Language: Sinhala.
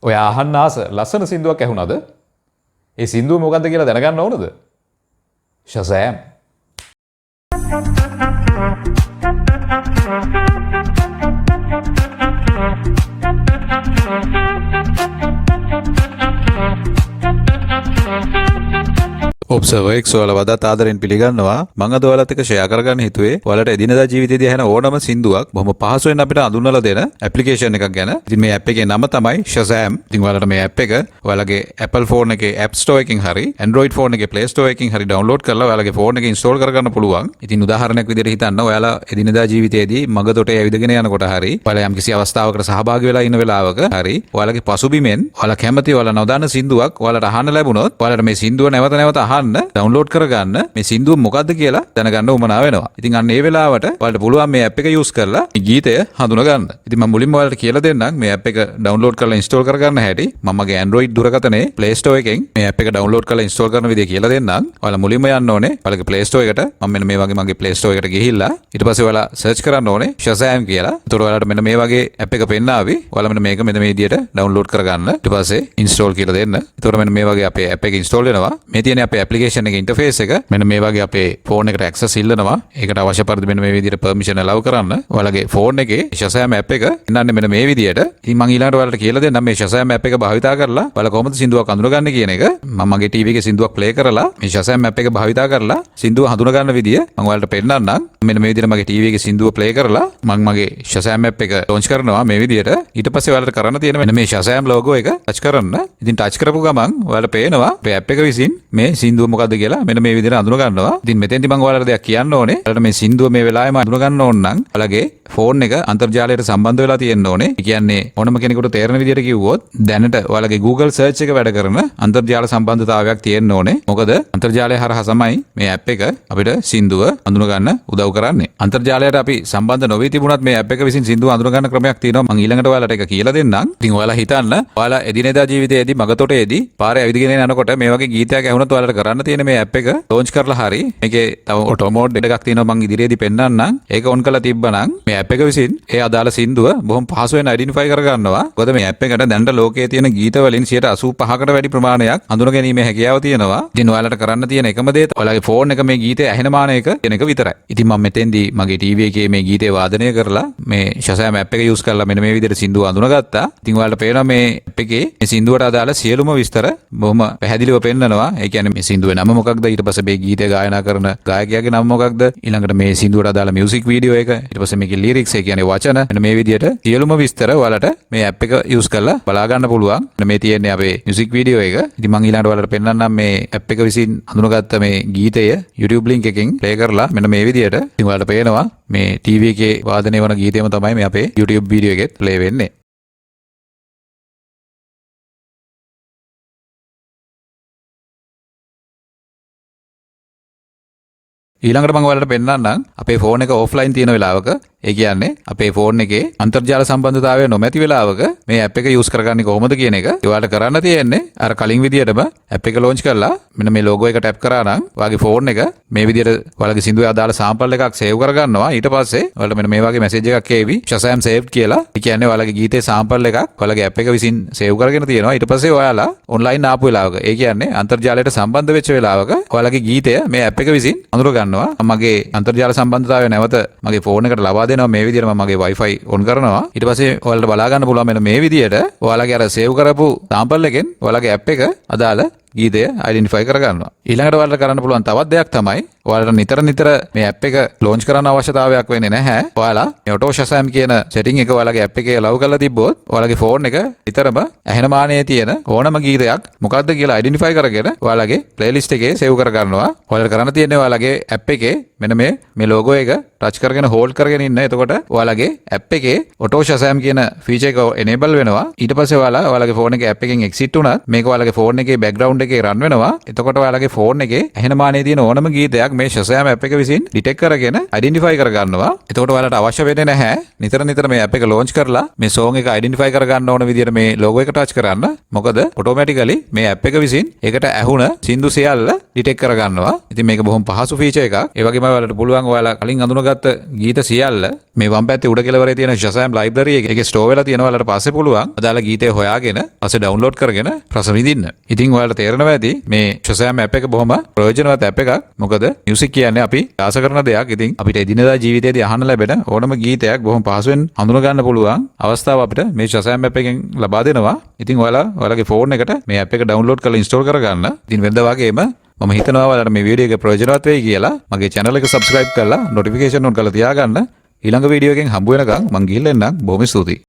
ඔයා අහන්න ආස ලස්සන සින්දුවක් ඇහුණාද? ඒ සින්දුව මොකක්ද කියලා දැනගන්න ඕනද? ෂසෑම්. ObserverX වල වඩාත් ආදරෙන් පිළිගන්නවා. මම අද ඔයාලත් එක්ක ෂෙයා කරගන්න හිතුවේ ඔයාලට එදිනදා ජීවිතයේදී ඇහෙන ඕනම සින්දුවක් බොහොම පහසුවෙන් අපිට අඳුන්වලා දෙන ඇප්ලිකේෂන් එකක් ගැන. ඉතින් මේ ඇප් එකේ නම තමයි Shazam. ඉතින් ඔයාලට මේ ඇප් එක ඔයාලගේ Apple phone එකේ App Store එකකින් හරි Android phone එකේ Play Store එකකින් හරි download කරලා ඔයාලගේ phone එකේ install කරගන්න පුළුවන්. ඉතින් උදාහරණයක් විදිහට හිතන්න ඔයාලා එදිනදා ජීවිතයේදී මග තොටේ ඇවිදගෙන යනකොට හරි ඔයාලා යම්කිසි අවස්ථාවකට සහභාගී වෙලා ඉන්න වෙලාවක හරි ඔයාලගේ පසුබිමෙන් ඔයාලා කැමති ඔයාලා නොදන්න සින්දුවක් ඔයාලට අහන්න ලැබුණොත් ඔයාලට මේ සින්දුව නැවත නැවත අහන්න download කරගන්න මේ සින්දුව මොකද්ද කියලා දැනගන්න උවමනා වෙනවා. ඉතින් අන්න ඒ වෙලාවට ඔයාලට පුළුවන් මේ ඇප් එක use කරලා මේ ගීතය හඳුනා ගන්න. ඉතින් මම මුලින්ම ඔයාලට කියලා දෙන්නම් මේ ඇප් එක download කරලා install කරගන්න හැටි. මම මගේ Android දුරකථනයේ Play Store එකෙන් මේ ඇප් එක download කරලා install කරන විදිය කියලා දෙන්නම්. ඔයාලා මුලින්ම යන්න ඕනේ ඔයාලගේ Play Store එකට. මම මෙන්න මේ වගේ මගේ Play Store එකට ගිහිල්ලා ඊට පස්සේ ඔයාලා search කරන්න ඕනේ Shazam කියලා. එතකොට ඔයාලට මෙන්න මේ වගේ ඇප් එක පෙන්නාවි. ඔයාලා මෙන්න මේක මෙන්න මේ විදියට download කරගන්න. ඊට පස්සේ install කියලා දෙන්න. එතකොට මෙන්න මේ වගේ අපේ ඇප් එක install වෙනවා. මේ තියෙන අපේ application එකේ interface එක මෙන්න මේ වගේ අපේ ෆෝන් එකට access ඉල්ලනවා. ඒකට අවශ්‍ය පරිදි මෙන්න මේ විදිහට permission allow කරන්න. ඔයාලගේ ෆෝන් එකේ Shazam app එක ඉන්නන්නේ මෙන්න මේ විදිහට. ඉතින් මම ඊළඟට ඔයාලට කියලා දෙන්නම් මේ Shazam app එක භාවිතා කරලා ඔයාලා කොහොමද සින්දුවක් හඳුනගන්නේ කියන එක. මම මගේ TV එකේ සින්දුවක් play කරලා මේ Shazam app එක භාවිතා කරලා සින්දුව හඳුනගන්න විදිය මම ඔයාලට පෙන්නන්නම්. මෙන්න මේ විදිහට මගේ TV එකේ සින්දුව play කරලා මම මගේ Shazam app එක launch කරනවා මේ විදිහට. ඊට පස්සේ ඔයාලට කරන්න තියෙන මෙන්න මේ Shazam logo එක touch කරන්න. ඉතින් touch කරපු ගමන් ඔයාලට පේනවා මේ app එක විසින් මේ සින්දුව මොකද්ද කියලා මෙන්න මේ විදිහට අඳුන ගන්නවා. ඉතින් මෙතෙන්දි මම ඔයාලට දෙයක් කියන්න ඕනේ. ඔයාලට මේ සින්දුව මේ වෙලාවෙම අඳුන ගන්න ඕන නම් ඔයාලගේ ෆෝන් එක අන්තර්ජාලයට සම්බන්ධ වෙලා තියෙන්න ඕනේ. ඒ කියන්නේ ඕනම කෙනෙකුට තේරෙන විදිහට කිව්වොත් දැනට ඔයාලගේ Google search එක වැඩ කරන අන්තර්ජාල සම්බන්ධතාවයක් තියෙන්න ඕනේ. මොකද අන්තර්ජාලය හරහා තමයි මේ app එක අපිට සින්දුව අඳුන ගන්න උදව් කරන්නේ. අන්තර්ජාලයට අපි සම්බන්ධ නොවී තිබුණත් මේ app එක විසින් සින්දුව අඳුන ගන්න ක්‍රමයක් තියෙනවා. මම ඊළඟට ඔයාලට ඒක කියලා දෙන්නම්. ඉතින් ඔයාලා හිතන්න ඔයාලා එදිනෙදා ජීවිතයේදී මගතොටේදී පාරේ ඇවිදගෙන යනකොට මේ වගේ ගීතයක් ඇහුනොත් ඔයාලට කරන්න තියෙන මේ app එක launch කරලා හරි මේකේ තව auto mode එකක් තියෙනවා මම ඉදිරියේදී පෙන්නන්නම්. ඒක on කරලා තිබ්බනම් මේ app එක විසින් ඒ අදාළ සින්දුව බොහොම පහසුවෙන් identify කරගන්නවා. මොකද මේ app එකට දැනට ලෝකයේ තියෙන ගීත වලින් 85%කට වැඩි ප්‍රමාණයක් හඳුන ගැනීමේ හැකියාව තියෙනවා. ඉතින් ඔයාලට කරන්න තියෙන එකම දේ ඔයාලගේ ෆෝන් එක මේ ගීතය ඇහෙන මානයක කියන එක විතරයි. ඉතින් මම මෙතෙන්දී මගේ TV එකේ මේ ගීතය වාදනය කරලා මේ Shazam app එක use කරලා මෙන්න මේ විදිහට සින්දුව අඳුනගත්තා. ඉතින් ඔයාලට පේනවා මේ app එකේ මේ සින්දුවට අදාළ සියලුම විස්තර බොහොම පැහැදිලිව පෙන්නනවා. ඒ කියන්නේ මේ සින්දුවේ නම මොකක්ද, ඊට පස්සේ මේ ගීතය ගායනා කරන ගායකයාගේ නම මොකක්ද, ඊළඟට මේ සින්දුවට අදාළ මියුසික් වීඩියෝ එක, ඊට පස්සේ මේකේ ලිරික්ස් ඒ කියන්නේ වචන, මෙන්න මේ විදිහට සියලුම විස්තර ඔයාලට මේ app එක use කරලා බලා ගන්න පුළුවන්. මේ තියෙන්නේ අපේ මියුසික් වීඩියෝ එක. ඉතින් මම ඊළඟට ඔයාලට පෙන්නන්නම් මේ app එක විසින් හඳුනගත්ත මේ ගීතය YouTube link එකකින් play කරලා මෙන්න මේ විදිහට. ඉතින් ඔයාලට පේනවා මේ TV එකේ වාදනය වන ගීතයම තමයි මේ අපේ YouTube වීඩියෝ එකෙත් play වෙන්නේ. ඊළඟට මම ඔයාලට පෙන්නන්නම් අපේ ෆෝන් එක offline තියෙන වෙලාවක, ඒ කියන්නේ අපේ ෆෝන් එකේ අන්තර්ජාල සම්බන්ධතාවය නොමැති වෙලාවක මේ app එක use කරගන්නේ කොහොමද කියන එක. ඔයාලට කරන්න තියෙන්නේ අර කලින් විදියටම app එක launch කරලා මෙන්න මේ logo එක tap කරා නම් ඔයාගේ ෆෝන් එක මේ විදියට ඔයාලගේ සින්දුවේ අදාළ sample එකක් save කරගන්නවා. ඊට පස්සේ ඔයාලට මෙන්න මේ වගේ message එකක් එවි Shazam saved කියලා. ඒ කියන්නේ ඔයාලගේ ගීතේ sample එකක් ඔයාලගේ app එක විසින් save කරගෙන තියෙනවා. ඊට පස්සේ ඔයාලා online ආපු වෙලාවක, ඒ කියන්නේ අන්තර්ජාලයට සම්බන්ධ වෙච්ච වෙලාවක ඔයාලගේ ගීතය මේ app එක විසින් අඳුර මගේ අන්තර්ජාල සම්බන්ධතාවය නැවත මගේ ෆෝන් එකට ලබා දෙනවා. මේ විදිහට මම මගේ Wi-Fi on කරනවා. ඊට පස්සේ ඔයාලට බලා ගන්න පුළුවන් මෙන්න මේ විදිහට ඔයාලගේ අර සේව් කරපු sample එකෙන් ඔයාලගේ app එක අදාළ ගීතය identify කරගන්නවා. ඊළඟට ඔයාලට කරන්න පුළුවන් තවත් දෙයක් තමයි ඔයාලට නිතර මේ app එක launch කරන්න අවශ්‍යතාවයක් වෙන්නේ නැහැ. ඔයාලා මේ auto Shazam කියන setting එක ඔයාලගේ app එකේ allow කරලා තිබ්බොත් ඔයාලගේ ෆෝන් එක නිතරම ඇහෙන මානයේ තියෙන ඕනම ගීතයක් මොකක්ද කියලා identify කරගෙන ඔයාලගේ playlist එකේ save කරගන්නවා. ඔයාලට කරන්න තියෙන්නේ ඔයාලගේ app එකේ මෙන්න මේ logo එක touch කරගෙන hold කරගෙන ඉන්න. එතකොට ඔයාලගේ app එකේ auto Shazam කියන feature එක enable වෙනවා. ඊට පස්සේ ඔයාලගේ ෆෝන් එකේ app එකෙන් exit වුණත් මේක ඔයාලගේ ෆෝන් එකේ background එකේ run වෙනවා. එතකොට ඔයාලගේ ෆෝන් එකේ ඇහෙන මානයේ තියෙන ඕනම ගීතයක් මේ Shazam app එක විසින් ඩිටෙක්ට් කරගෙන අයිඩෙන්ටිෆයි කරගන්නවා. එතකොට ඔයාලට අවශ්‍ය වෙන්නේ නැහැ නිතර මේ app එක launch කරලා මේ song එක අයිඩෙන්ටිෆයි කරගන්න ඕන විදියට මේ logo එක touch කරන්න. මොකද automatically මේ app එක විසින් ඒකට ඇහුණ සින්දු සියල්ල ඩිටෙක්ට් කරගන්නවා. ඉතින් මේක බොහොම පහසු feature එකක්. ඒ වගේම ඔයාලට පුළුවන් ඔයාලා කලින් අඳුනගත්ත ගීත සියල්ල මේ වම් පැත්තේ උඩ කෙළවරේ තියෙන Shazam library එකේ store වෙලා තියෙනවා. ඔයාලට පස්සේ පුළුවන් අදාළ ගීතය හොයාගෙන පස්සේ download කරගෙන රස විඳින්න. ඉතින් ඔයාලට තේරෙනවා ඇති මේ Shazam app එක බොහොම ප්‍රයෝජනවත් app එකක්. මොකද music කියන්නේ අපි ආස කරන දෙයක්. ඉතින් අපිට එදිනෙදා ජීවිතයේදී අහන්න ලැබෙන ඕනම ගීතයක් බොහොම පහසුවෙන් හඳුනා ගන්න පුළුවන් අවස්ථාව අපිට මේ Shazam app එකෙන් ලබා දෙනවා. ඉතින් ඔයාලගේ ෆෝන් එකට මේ app එක download කරලා install කරගන්න. ඉතින් වෙනදා වගේම මම හිතනවා ඔයාලට මේ වීඩියෝ එක ප්‍රයෝජනවත් වෙයි කියලා. මගේ channel එක subscribe කරලා notification on කරලා තියාගන්න. ඊළඟ වීඩියෝ එකෙන් හම්බ වෙනකන් මං ගිහිල්ලා එන්නම්. බොහොම ස්තුතියි.